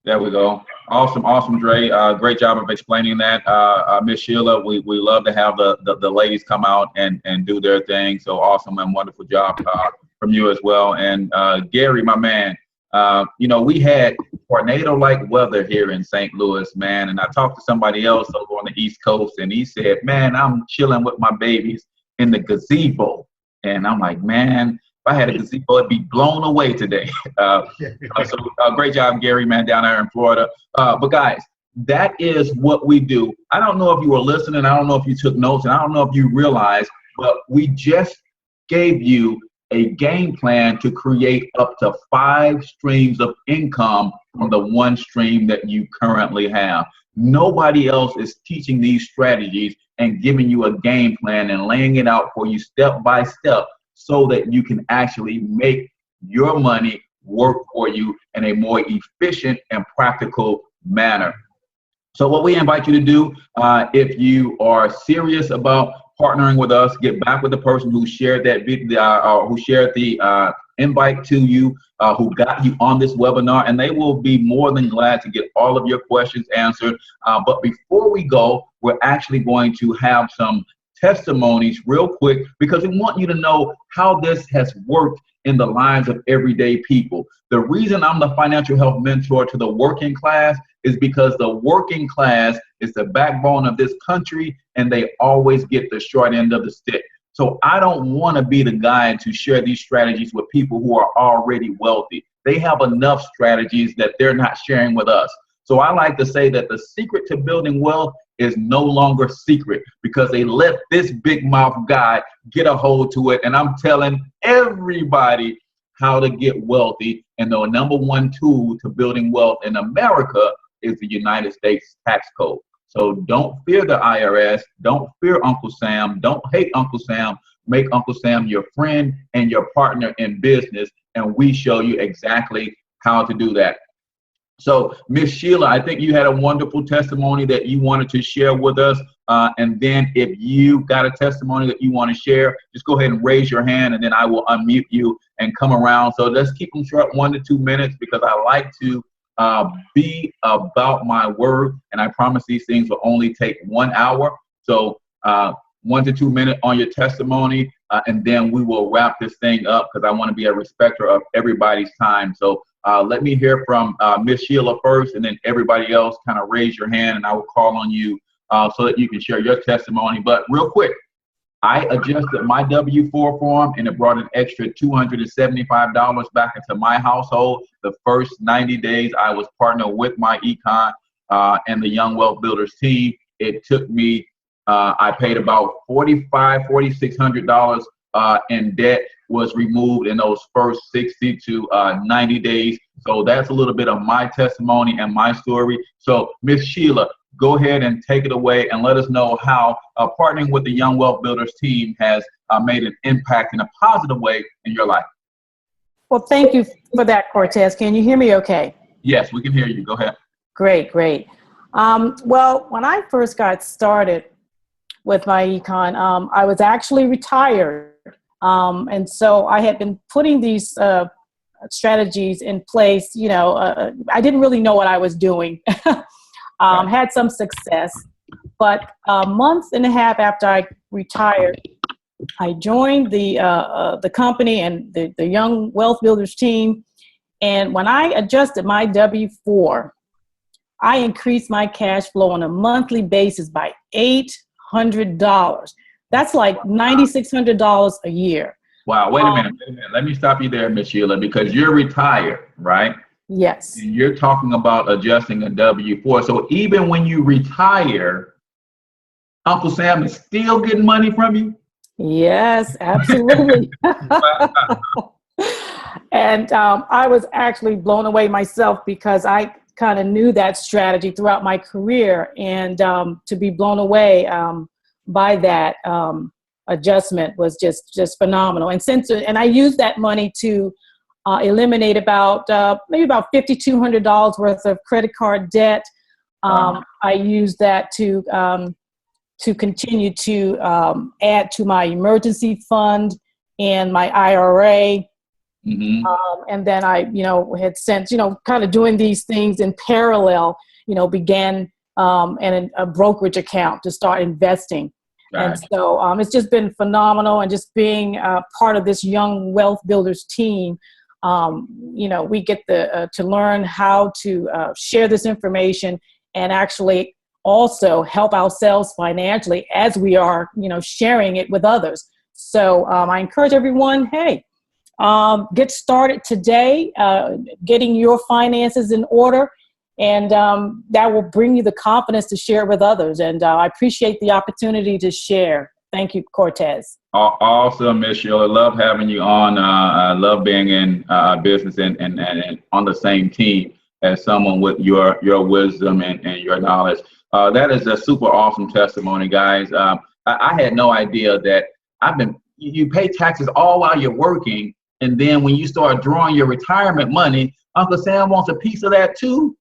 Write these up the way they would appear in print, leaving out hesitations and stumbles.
There we go. Awesome, awesome, Dre. Great job of explaining that. Miss Sheila, we love to have the ladies come out and do their thing. So awesome and wonderful job from you as well. And Gary, my man, we had tornado-like weather here in St. Louis, man. And I talked to somebody else over on the East Coast, and he said, man, I'm chilling with my babies in the gazebo. And I'm like, man, if I had a gazebo, it'd be blown away today. Great job, Gary, man, down there in Florida. But guys, that is what we do. I don't know if you were listening. I don't know if you took notes, and I don't know if you realized, but we just gave you a game plan to create up to 5 streams of income from the one stream that you currently have. Nobody else is teaching these strategies and giving you a game plan and laying it out for you step by step so that you can actually make your money work for you in a more efficient and practical manner. So what we invite you to do, if you are serious about partnering with us, get back with the person who shared that video, who shared the invite to you, who got you on this webinar, and they will be more than glad to get all of your questions answered. But before we go, we're actually going to have some testimonies real quick because we want you to know how this has worked in the lives of everyday people. The reason I'm the financial health mentor to the working class is because the working class is the backbone of this country and they always get the short end of the stick. So I don't want to be the guy to share these strategies with people who are already wealthy. They have enough strategies that they're not sharing with us. So I like to say that the secret to building wealth is no longer secret because they let this big mouth guy get a hold to it. And I'm telling everybody how to get wealthy. And the number one tool to building wealth in America is the United States tax code. So don't fear the IRS. Don't fear Uncle Sam. Don't hate Uncle Sam. Make Uncle Sam your friend and your partner in business. And we show you exactly how to do that. So, Miss Sheila, I think you had a wonderful testimony that you wanted to share with us. And then if you got a testimony that you want to share, just go ahead and raise your hand and then I will unmute you and come around. So let's keep them short, 1 to 2 minutes, because I like to be about my word. And I promise these things will only take 1 hour. So 1 to 2 minutes on your testimony. And then we will wrap this thing up because I want to be a respecter of everybody's time. So let me hear from Miss Sheila first, and then everybody else kind of raise your hand and I will call on you so that you can share your testimony. But real quick, I adjusted my W-4 form and it brought an extra $275 back into my household. The first 90 days I was partnered with myEcon and the Young Wealth Builders team. It took me, I paid about $4,600 in debt was removed in those first 60 to 90 days. So that's a little bit of my testimony and my story. So Miss Sheila, go ahead and take it away and let us know how partnering with the Young Wealth Builders team has made an impact in a positive way in your life. Well, thank you for that, Cortez. Can you hear me okay? Yes, we can hear you. Go ahead. Great, great. Well, when I first got started with myEcon, I was actually retired. And so I had been putting these strategies in place. I didn't really know what I was doing. Had some success, but a month and a half after I retired, I joined the company and the Young Wealth Builders team. And when I adjusted my W-4, I increased my cash flow on a monthly basis by $800. That's like $9,600 a year. Wow, wait a minute. Let me stop you there, Miss Sheila, because you're retired, right? Yes. And you're talking about adjusting a W-4. So even when you retire, Uncle Sam is still getting money from you? Yes, absolutely. And I was actually blown away myself because I kind of knew that strategy throughout my career, and to be blown away by that adjustment was just phenomenal. And I used that money to eliminate maybe about $5,200 worth of credit card debt. I used that to continue to add to my emergency fund and my IRA. Mm-hmm. And then I, had since, kind of doing these things in parallel, began in a brokerage account to start investing. And so it's just been phenomenal. And just being part of this Young Wealth Builders team, we get to learn how to share this information and actually also help ourselves financially as we are, sharing it with others. So I encourage everyone, hey, get started today, getting your finances in order, and that will bring you the confidence to share it with others. And I appreciate the opportunity to share. Thank you, Cortez. Awesome, Miss Sheila. Love having you on. I love being in business and on the same team as someone with your wisdom and your knowledge. That is a super awesome testimony, guys. I had no idea that you pay taxes all while you're working, and then when you start drawing your retirement money, Uncle Sam wants a piece of that too.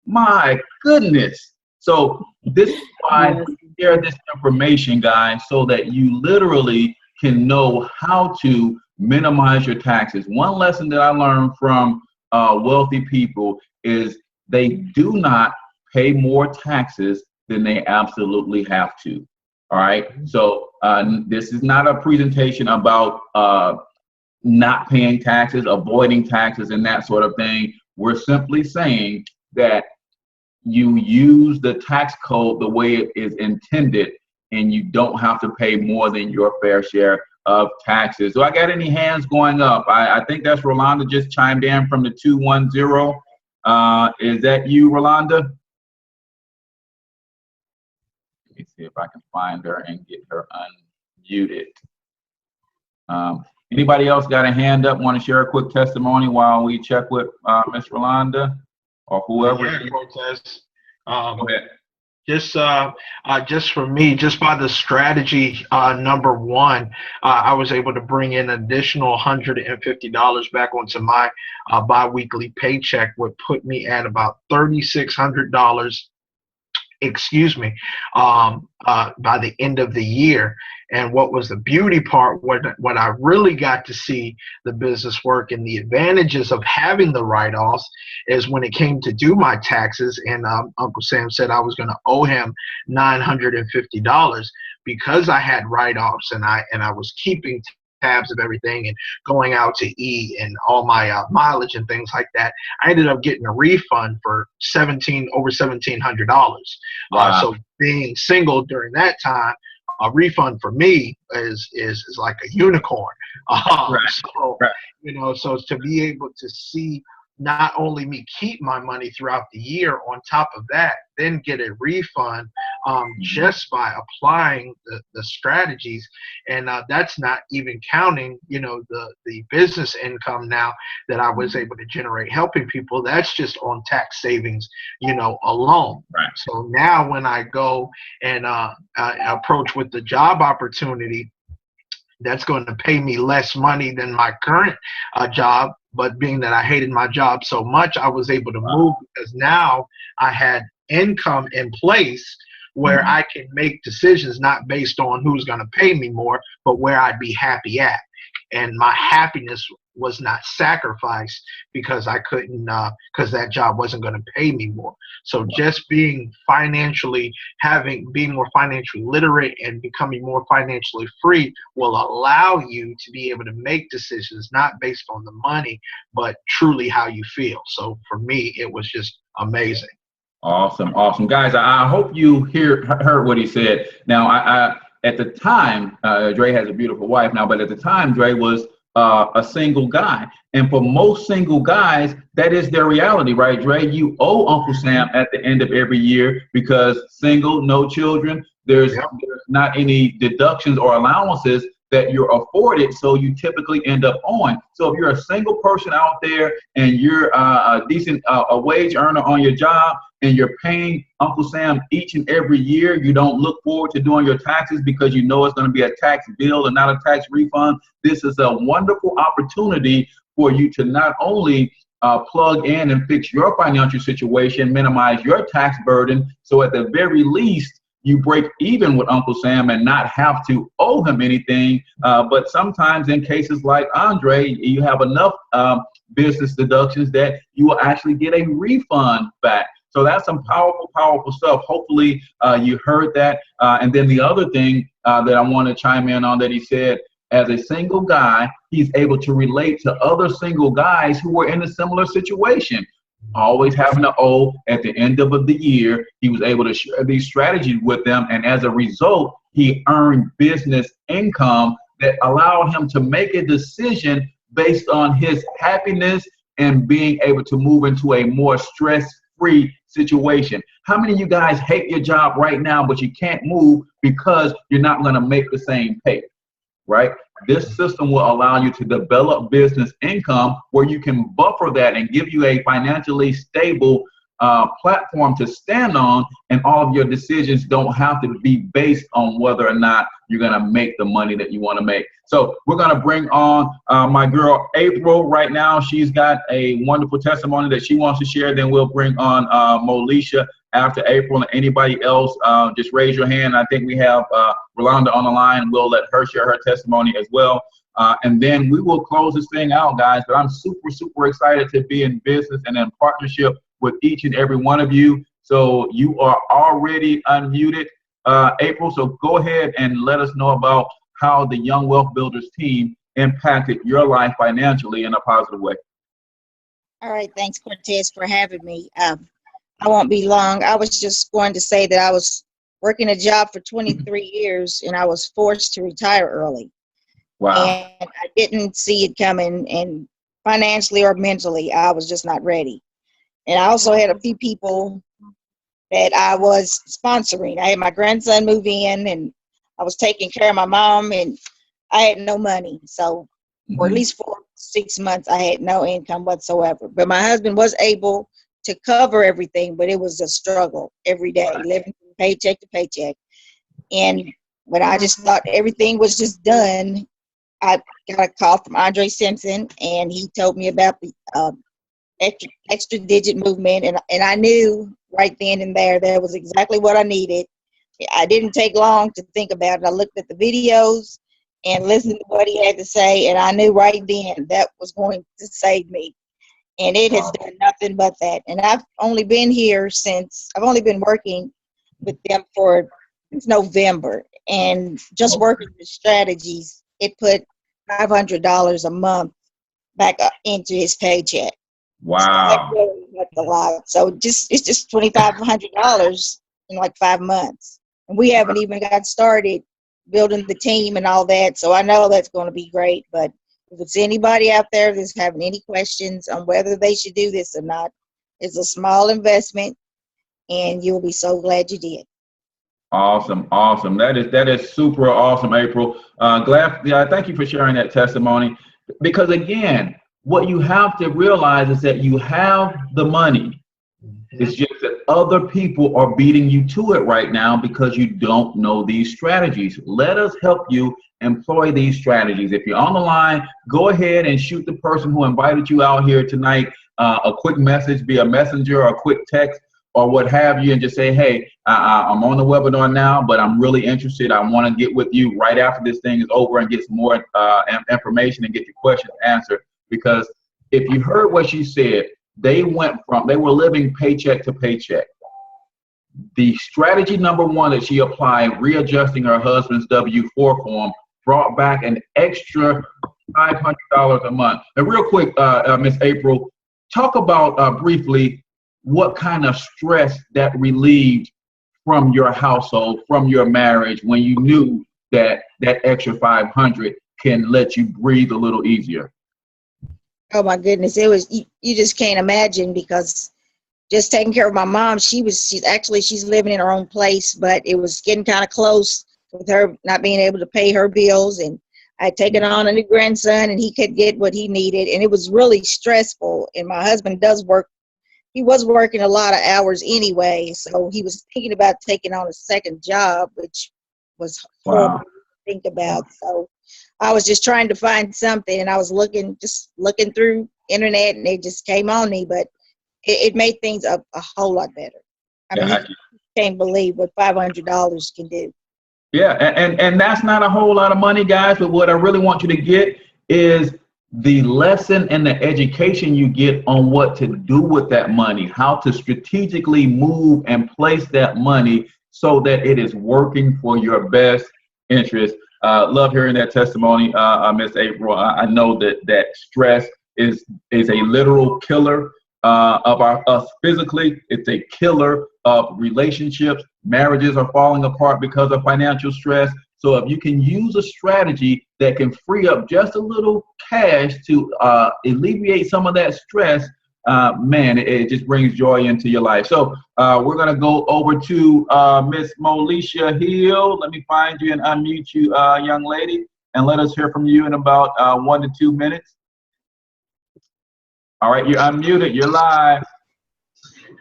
My goodness. So this is why we share this information, guys, so that you literally can know how to minimize your taxes. One lesson that I learned from wealthy people is they do not pay more taxes than they absolutely have to. All right. So this is not a presentation about not paying taxes, avoiding taxes, and that sort of thing. We're simply saying that you use the tax code the way it is intended, and you don't have to pay more than your fair share of taxes. So I got any hands going up? I think that's Rolanda just chimed in from the 210. Is that you, Rolanda? Let me see if I can find her and get her unmuted. Anybody else got a hand up, want to share a quick testimony while we check with Miss Rolanda or whoever? Yeah, Cortez. Go ahead. Just for me, just by the strategy, number one, I was able to bring in an additional $150 back onto my biweekly paycheck, would put me at about $3,600. By the end of the year. And what was the beauty part, what I really got to see the business work and the advantages of having the write-offs is when it came to do my taxes, and Uncle Sam said I was going to owe him $950 because I had write-offs and I was keeping tabs of everything and going out to eat and all my mileage and things like that. I ended up getting a refund for over $1,700. Wow. So being single during that time, a refund for me is like a unicorn. Right. So, right. So to be able to see not only me keep my money throughout the year, on top of that, then get a refund just by applying the strategies. And that's not even counting, the business income now that I was able to generate helping people. That's just on tax savings, alone. Right. So now when I go and approach with the job opportunity, that's going to pay me less money than my current job. But being that I hated my job so much, I was able to move because now I had income in place where I can make decisions not based on who's going to pay me more, but where I'd be happy at. And my happiness was not sacrificed because I couldn't, because that job wasn't going to pay me more. So just being more financially literate and becoming more financially free will allow you to be able to make decisions not based on the money, but truly how you feel. So for me, it was just amazing. Awesome. Guys, I hope you heard what he said. Now, I at the time, Dre has a beautiful wife now, but at the time, Dre was a single guy. And for most single guys, that is their reality, right, Dre? You owe Uncle Sam at the end of every year because single, no children, there's not any deductions or allowances that you're afforded, so you typically end up owing. So if you're a single person out there and you're a decent a wage earner on your job and you're paying Uncle Sam each and every year, you don't look forward to doing your taxes because you know it's going to be a tax bill and not a tax refund. This is a wonderful opportunity for you to not only plug in and fix your financial situation, minimize your tax burden, so at the very least, you break even with Uncle Sam and not have to owe him anything. But sometimes in cases like Andre, you have enough business deductions that you will actually get a refund back. So that's some powerful, powerful stuff. Hopefully you heard that. And then the other thing that I want to chime in on that he said, as a single guy, he's able to relate to other single guys who were in a similar situation. Always having to owe at the end of the year, he was able to share these strategies with them. And as a result, he earned business income that allowed him to make a decision based on his happiness and being able to move into a more stress-free situation. How many of you guys hate your job right now, but you can't move because you're not going to make the same pay, right? This system will allow you to develop business income where you can buffer that and give you a financially stable platform to stand on, and all of your decisions don't have to be based on whether or not you're going to make the money that you want to make. So we're going to bring on my girl April right now. She's got a wonderful testimony that she wants to share. Then we'll bring on Molisha after April, and anybody else, just raise your hand. I think we have Rolanda on the line, and we'll let her share her testimony as well. And then we will close this thing out, guys. But I'm super, super excited to be in business and in partnership with each and every one of you. So you are already unmuted, April. So go ahead and let us know about how the Young Wealth Builders team impacted your life financially in a positive way. All right. Thanks, Cortez, for having me. I won't be long. I was just going to say that I was working a job for 23 years and I was forced to retire early. Wow. And I didn't see it coming, and financially or mentally, I was just not ready. And I also had a few people that I was sponsoring. I had my grandson move in, and I was taking care of my mom, and I had no money. So for at least 4 to 6 months, I had no income whatsoever. But my husband was able to cover everything, but it was a struggle every day, living from paycheck to paycheck. And when I just thought everything was just done, I got a call from Andre Simpson, and he told me about the extra digit movement, and I knew right then and there that was exactly what I needed. I didn't take long to think about it. I looked at the videos and listened to what he had to say, and I knew right then that was going to save me. And it has done nothing but that. And I've only been working with them since November, and just working the strategies, it put $500 a month back up into his paycheck. Wow. So that really helped a lot. So it's just $2,500 in like 5 months. And we haven't even got started building the team and all that. So I know that's going to be great. But if it's anybody out there that's having any questions on whether they should do this or not, it's a small investment, and you'll be so glad you did. Awesome, awesome. That is super awesome, April. Thank you for sharing that testimony. Because again, what you have to realize is that you have the money. It's just that other people are beating you to it right now because you don't know these strategies. Let us help you employ these strategies. If you're on the line, go ahead and shoot the person who invited you out here tonight a quick message via messenger or a quick text or what have you, and just say, hey, I'm on the webinar now, but I'm really interested. I want to get with you right after this thing is over and get some more information and get your questions answered. Because if you heard what she said, they were living paycheck to paycheck. The strategy number one that she applied, readjusting her husband's W-4 form, brought back an extra $500 a month. And real quick, Miss April, talk about briefly what kind of stress that relieved from your household, from your marriage, when you knew that that extra 500 can let you breathe a little easier. Oh my goodness, it was, you just can't imagine, because just taking care of my mom, she's living in her own place, but it was getting kind of close with her not being able to pay her bills, and I had taken on a new grandson, and he could get what he needed, and it was really stressful. And my husband does work. He was working a lot of hours anyway, so he was thinking about taking on a second job, which was horrible to think about. So I was just trying to find something, and I was looking through internet, and it just came on me, but it made things a whole lot better. I mean, can't believe what $500 can do. Yeah, and that's not a whole lot of money, guys, but what I really want you to get is the lesson and the education you get on what to do with that money, how to strategically move and place that money so that it is working for your best interest. Love hearing that testimony, Miss April. I know that stress is a literal killer of us physically. It's a killer of relationships. Marriages are falling apart because of financial stress. So if you can use a strategy that can free up just a little cash to alleviate some of that stress, man, it just brings joy into your life. So we're going to go over to Miss Molisha Hill. Let me find you and unmute you, young lady, and let us hear from you in about 1 to 2 minutes. All right, you're unmuted. You're live.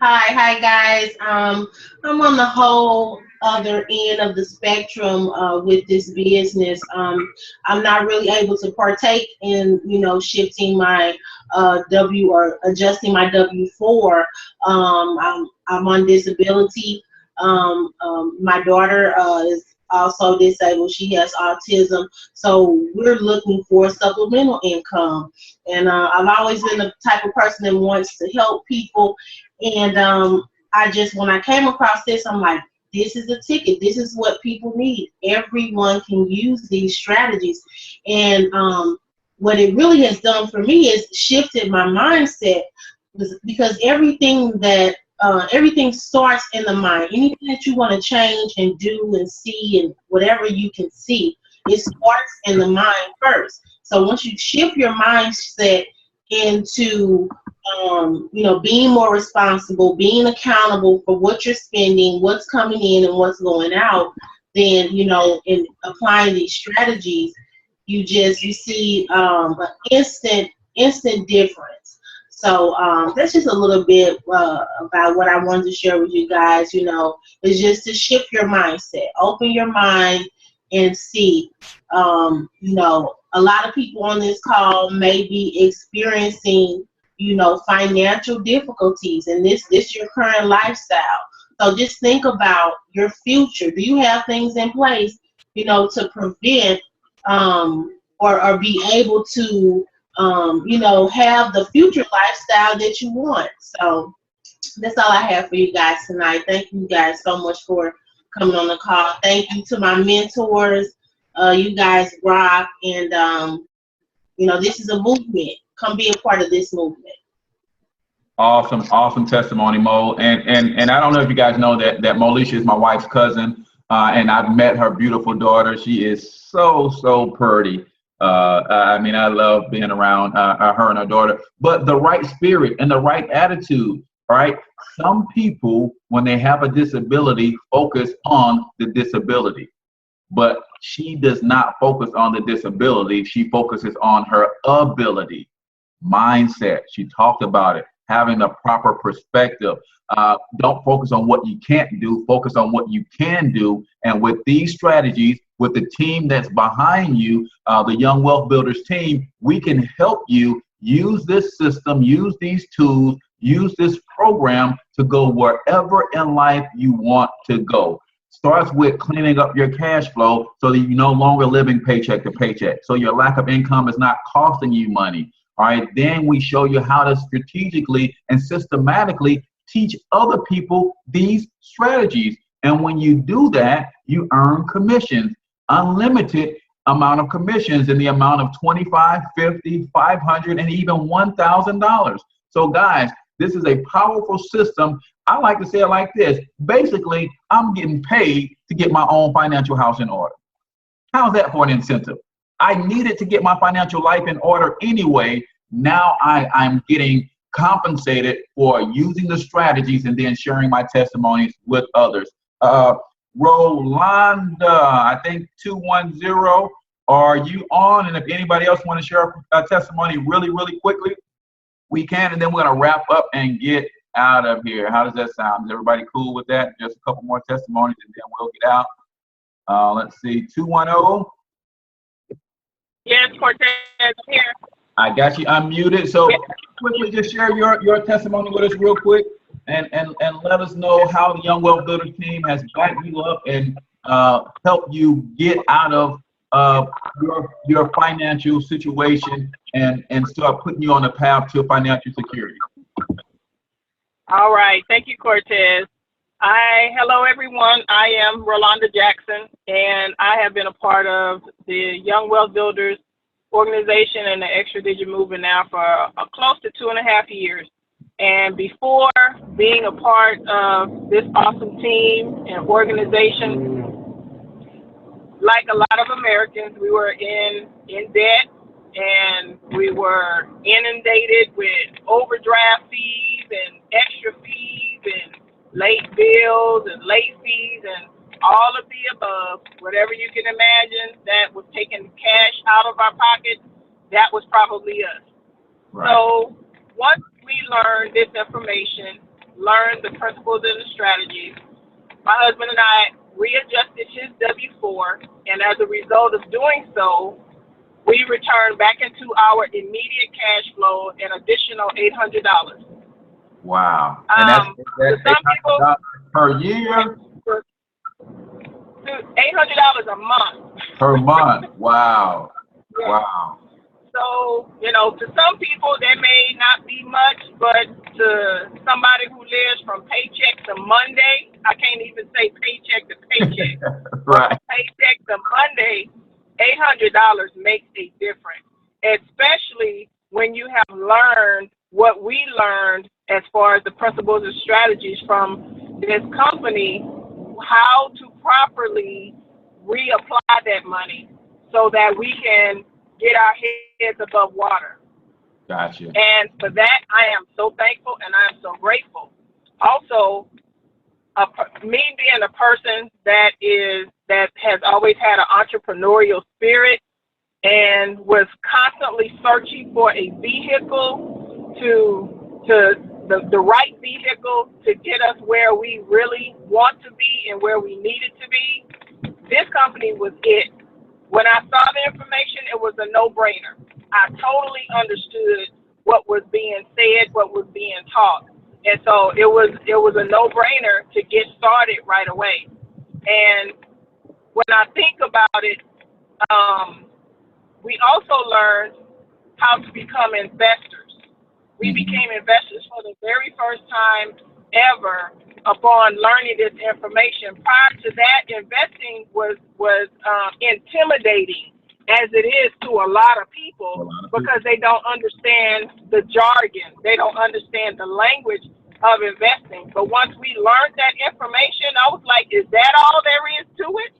Hi guys. I'm on the whole other end of the spectrum with this business. I'm not really able to partake in, shifting my W or adjusting my W-4. I'm on disability. My daughter is also disabled. She has autism. So we're looking for supplemental income. And I've always been the type of person that wants to help people. And when I came across this, I'm like, this is a ticket. This is what people need. Everyone can use these strategies. And what it really has done for me is shifted my mindset, because everything starts in the mind. Anything that you want to change and do and see and whatever you can see, it starts in the mind first. So once you shift your mindset into being more responsible, being accountable for what you're spending, what's coming in and what's going out, then, in applying these strategies, you see an instant difference. So that's just a little bit about what I wanted to share with you guys. Is just to shift your mindset, open your mind and see. A lot of people on this call may be experiencing financial difficulties, and this your current lifestyle. So just think about your future. Do you have things in place, to prevent or be able to have the future lifestyle that you want? So that's all I have for you guys tonight. Thank you guys so much for coming on the call. Thank you to my mentors. You guys rock, and this is a movement. Come be a part of this movement. Awesome testimony, Mo. And I don't know if you guys know that Molisha is my wife's cousin, and I've met her beautiful daughter. She is so pretty. I love being around her and her daughter. But the right spirit and the right attitude, right? Some people, when they have a disability, focus on the disability. But she does not focus on the disability. She focuses on her ability, mindset. She talked about it, having the proper perspective. Don't focus on what you can't do. Focus on what you can do. And with these strategies, with the team that's behind you, the Young Wealth Builders team, we can help you use this system, use these tools, use this program to go wherever in life you want to go. Starts with cleaning up your cash flow so that you're no longer living paycheck to paycheck. So your lack of income is not costing you money. All right. Then we show you how to strategically and systematically teach other people these strategies. And when you do that, you earn commissions, unlimited amount of commissions in the amount of $25, $50, $500, and even $1,000. So guys, this is a powerful system. I like to say it like this. Basically, I'm getting paid to get my own financial house in order. How's that for an incentive? I needed to get my financial life in order anyway. Now I'm getting compensated for using the strategies and then sharing my testimonies with others. Rolanda, I think 210, are you on? And if anybody else want to share a testimony really quickly, we can, and then we're going to wrap up and get out of here. How does that sound? Is everybody cool with that? Just a couple more testimonies and then we'll get out. Let's see, 210. Yes, Cortez, I'm here. I got you unmuted. So quickly just share your testimony with us real quick. and let us know how the Young Wealth Builder team has backed you up and helped you get out of your financial situation and start putting you on a path to financial security. All right. Thank you, Cortez. Hello, everyone. I am Rolanda Jackson, and I have been a part of the Young Wealth Builders organization and the Extra Digit movement now for close to 2.5 years. And before being a part of this awesome team and organization, like a lot of Americans, we were in debt, and we were inundated with overdraft fees and extra fees and late bills and late fees and all of the above. Whatever you can imagine that was taking cash out of our pockets, that was probably us. Right. So once we learned this information, learned the principles and the strategies, my husband and I readjusted his W-4, and as a result of doing so, we returned back into our immediate cash flow an additional $800. Wow. And that's some people per year? $800 a month. Per month. Wow. Yeah. Wow. So, to some people that may not be much, but to somebody who lives from paycheck to Monday, I can't even say paycheck to paycheck. Right. From paycheck to Monday, $800 makes a difference, especially when you have learned what we learned as far as the principles and strategies from this company, how to properly reapply that money so that we can get our heads above water. Gotcha. And for that, I am so thankful and I am so grateful. Also, me being a person that has always had an entrepreneurial spirit and was constantly searching for a vehicle the right vehicle to get us where we really want to be and where we needed to be, this company was it. When I saw the information, it was a no-brainer. I totally understood what was being said, what was being taught. And so it was a no-brainer to get started right away. And when I think about it, we also learned how to become investors. We became investors for the very first time ever upon learning this information. Prior to that, investing was intimidating, as it is to a lot of people, because they don't understand the jargon. They don't understand the language of investing. But once we learned that information, I was like, is that all there is to it?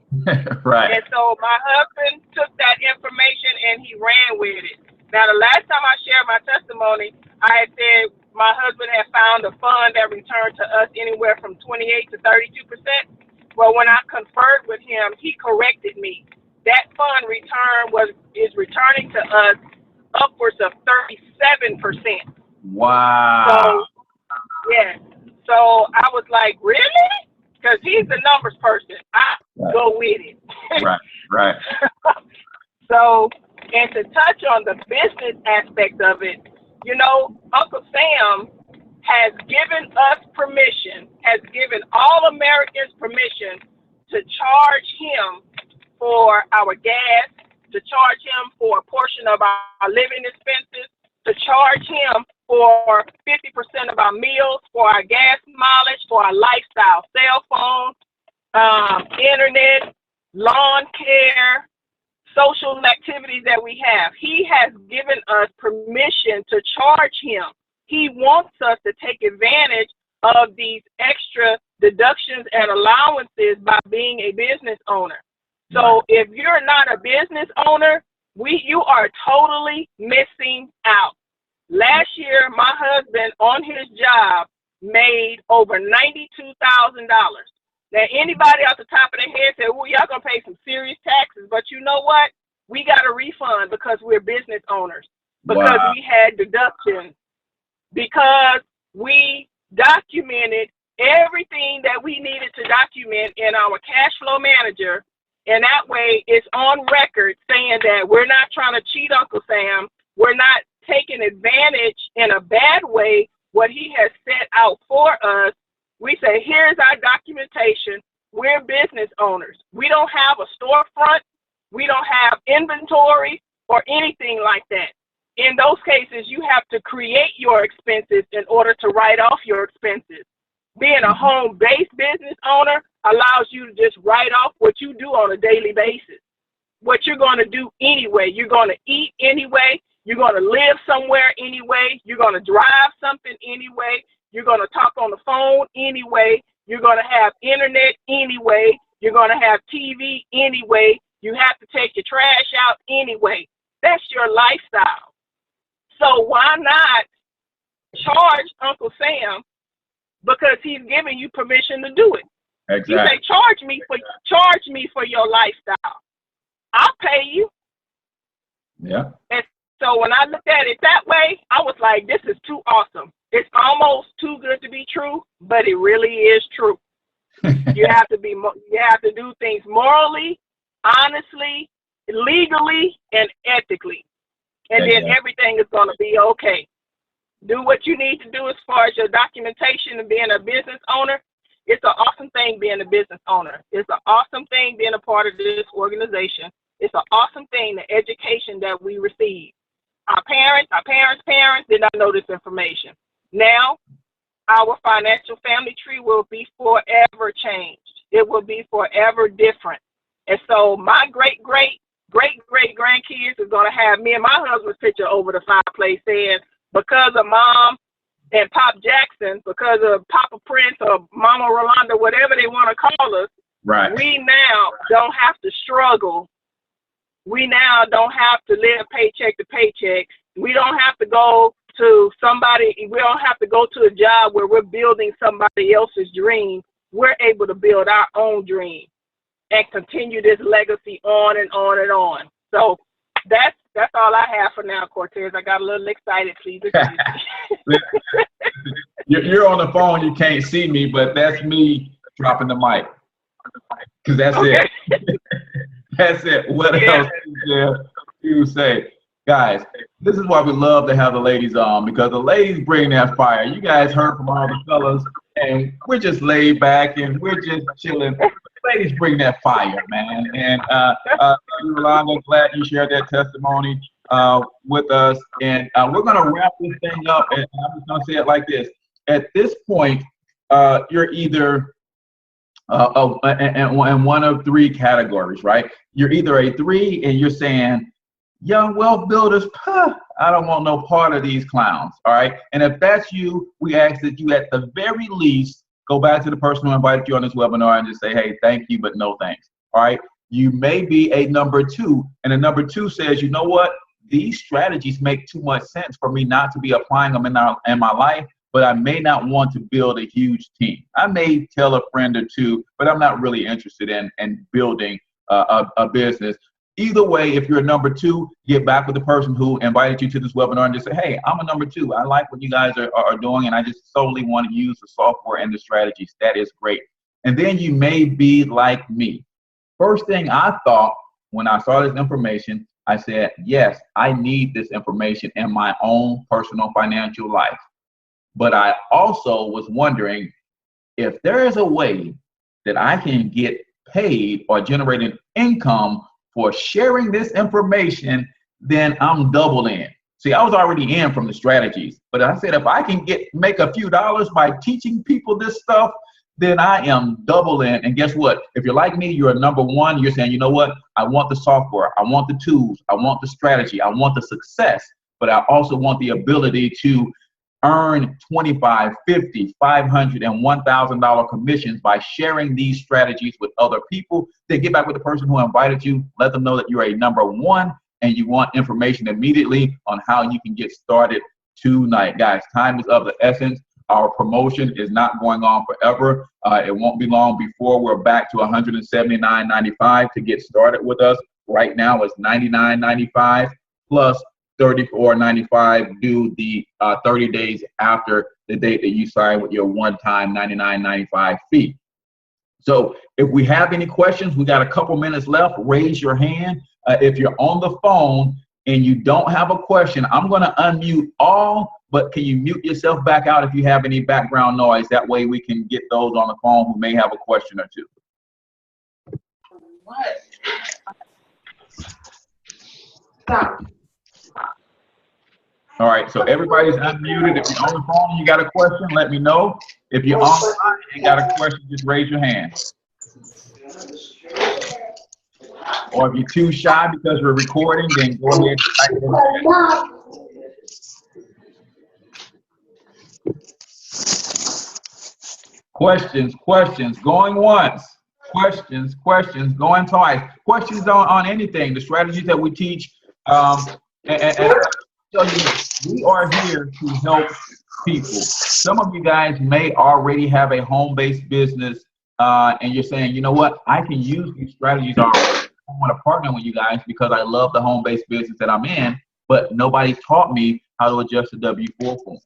Right. And so my husband took that information and he ran with it. Now, the last time I shared my testimony, I had said my husband had found a fund that returned to us anywhere from 28 to 32%. Well, when I conferred with him, he corrected me. That fund is returning to us upwards of 37%. Wow. So, yeah. So I was like, really? Because he's the numbers person. I go with it. Right. So, and to touch on the business aspect of it, Uncle Sam has given us permission, has given all Americans permission to charge him for our gas, to charge him for a portion of our living expenses, to charge him for 50% of our meals, for our gas mileage, for our lifestyle, cell phone, internet, lawn care, social activities that we have. He has given us permission to charge him. He wants us to take advantage of these extra deductions and allowances by being a business owner. So if you're not a business owner, you are totally missing out. Last year, my husband on his job made over $92,000. Now, anybody off the top of their head said, well, y'all going to pay some serious taxes. But you know what? We got a refund because we're business owners, because we had deductions, because we documented everything that we needed to document in our cash flow manager. And that way it's on record saying that we're not trying to cheat Uncle Sam. We're not taking advantage in a bad way. what he has set out for us, we say, here's our documentation. We're business owners. We don't have a storefront. We don't have inventory or anything like that. In those cases, you have to create your expenses in order to write off your expenses. Being a home-based business owner allows you to just write off what you do on a daily basis, what you're going to do anyway. You're going to eat anyway. You're going to live somewhere anyway. You're going to drive something anyway. You're going to talk on the phone anyway. You're going to have internet anyway. You're going to have TV anyway. You have to take your trash out anyway. That's your lifestyle. So why not charge Uncle Sam, because he's giving you permission to do it. Exactly. You say, charge me for your lifestyle. I'll pay you. Yeah. And so when I looked at it that way, I was like, this is too awesome. It's almost too good to be true, but it really is true. You have to do things morally, honestly, legally, and ethically. And then everything is going to be okay. Do what you need to do as far as your documentation and being a business owner. It's an awesome thing being a business owner. It's an awesome thing being a part of this organization. It's an awesome thing, the education that we receive. Our parents' did not know this information. Now, our financial family tree will be forever changed. It will be forever different. And so my great-great-great-great-grandkids is going to have me and my husband's picture over the fireplace saying, because of Mom and Pop Jackson, because of Papa Prince or Mama Rolanda, whatever they want to call us, right. We now don't have to struggle. We now don't have to live paycheck to paycheck. We don't have to go to we don't have to go to a job where we're building somebody else's dream. We're able to build our own dream and continue this legacy on and on and on. So that's all I have for now, Cortez. I got a little excited, please. You're on the phone, you can't see me, but that's me dropping the mic. Because that's it. That's it. What else is there to say? Guys, this is why we love to have the ladies on, because the ladies bring that fire. You guys heard from all the fellas, and we're just laid back and we're just chilling. Ladies bring that fire, man. And Rolanda, glad you shared that testimony with us. And we're going to wrap this thing up, and I'm just going to say it like this. At this point, you're either in one of three categories, right? You're either a 3 and you're saying, Young Wealth Builders, I don't want no part of these clowns, all right? And if that's you, we ask that you at the very least go back to the person who invited you on this webinar and just say, hey, thank you, but no thanks, all right? You may be a number 2, and a number 2 says, you know what? These strategies make too much sense for me not to be applying them in my life, but I may not want to build a huge team. I may tell a friend or two, but I'm not really interested in building a business. Either way, if you're a number 2, get back with the person who invited you to this webinar and just say, hey, I'm a number 2. I like what you guys are doing, and I just solely want to use the software and the strategies. That is great. And then you may be like me. First thing I thought when I saw this information, I said, yes, I need this information in my own personal financial life. But I also was wondering if there is a way that I can get paid or generate an income for sharing this information, then I'm double in. See, I was already in from the strategies, but I said, if I can make a few dollars by teaching people this stuff, then I am double in. And guess what? If you're like me, you're a number 1, you're saying, you know what? I want the software. I want the tools. I want the strategy. I want the success, but I also want the ability to earn $25, $50, $500, and $1,000 commissions by sharing these strategies with other people. Then get back with the person who invited you. Let them know that you're a number 1 and you want information immediately on how you can get started tonight. Guys, time is of the essence. Our promotion is not going on forever. It won't be long before we're back to $179.95 to get started with us. Right now it's $99.95 plus $34.95 due the 30 days after the date that you sign with your one-time $99.95 fee. So if we have any questions, we got a couple minutes left. Raise your hand. If you're on the phone, and you don't have a question, I'm going to unmute all, but can you mute yourself back out if you have any background noise? That way we can get those on the phone who may have a question or two. What? Stop. All right, so everybody's unmuted. If you're on the phone and you got a question, let me know. If you're online and got a question, just raise your hand. Or if you're too shy because we're recording, then go ahead and type it in the chat. Questions, going once. Questions, going twice. Questions on anything, the strategies that we teach. And tell you, we are here to help people. Some of you guys may already have a home-based business, and you're saying, you know what, I can use these strategies already. I want to partner with you guys because I love the home-based business that I'm in, but nobody taught me how to adjust the W-4 form.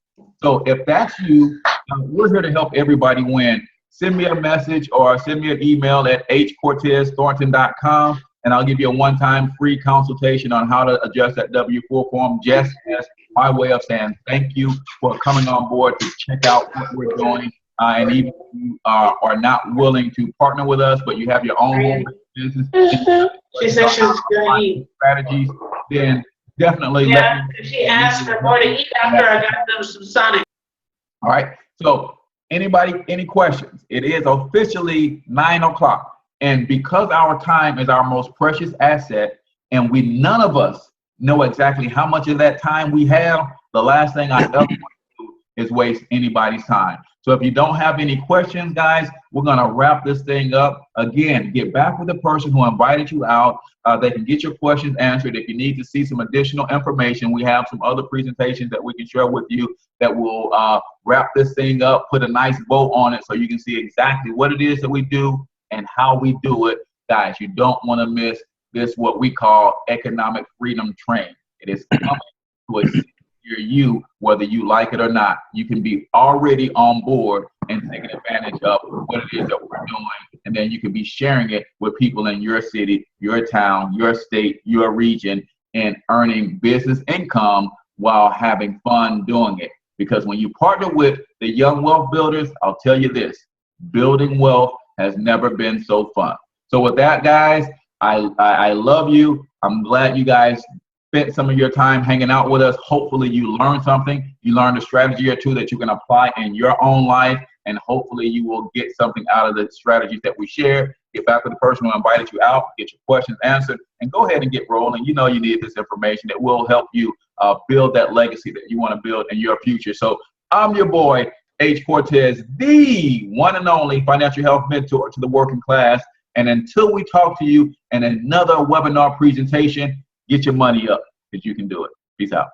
So if that's you, we're here to help everybody win. Send me a message or send me an email at hcortezthornton.com, and I'll give you a one-time free consultation on how to adjust that W-4 form, just as my way of saying thank you for coming on board to check out what we're doing. And even if you are not willing to partner with us, but you have your own home business, She said she was going to eat. Strategies, then definitely Yeah, she asked for more to eat after I got them some Sonic. All right, so anybody, any questions? It is officially 9 o'clock. And because our time is our most precious asset, and none of us know exactly how much of that time we have, the last thing I ever want to do is waste anybody's time. So if you don't have any questions, guys, we're going to wrap this thing up. Again, get back with the person who invited you out. They can get your questions answered. If you need to see some additional information, we have some other presentations that we can share with you that will wrap this thing up, put a nice bow on it so you can see exactly what it is that we do and how we do it. Guys, you don't want to miss this, what we call economic freedom train. It is coming to a near you, whether you like it or not. You can be already on board and taking advantage of what it is that we're doing, and then you can be sharing it with people in your city, your town, your state, your region, and earning business income while having fun doing it. Because when you partner with the Young Wealth Builders, I'll tell you this, building wealth has never been so fun. So with that, guys, I love you. I'm glad you guys spent some of your time hanging out with us. Hopefully you learned something. You learned a strategy or two that you can apply in your own life, and hopefully you will get something out of the strategies that we share. Get back with the person who invited you out, get your questions answered, and go ahead and get rolling. You know you need this information that will help you build that legacy that you want to build in your future. So I'm your boy, H Cortez, the one and only financial health mentor to the working class. And until we talk to you in another webinar presentation, get your money up because you can do it. Peace out.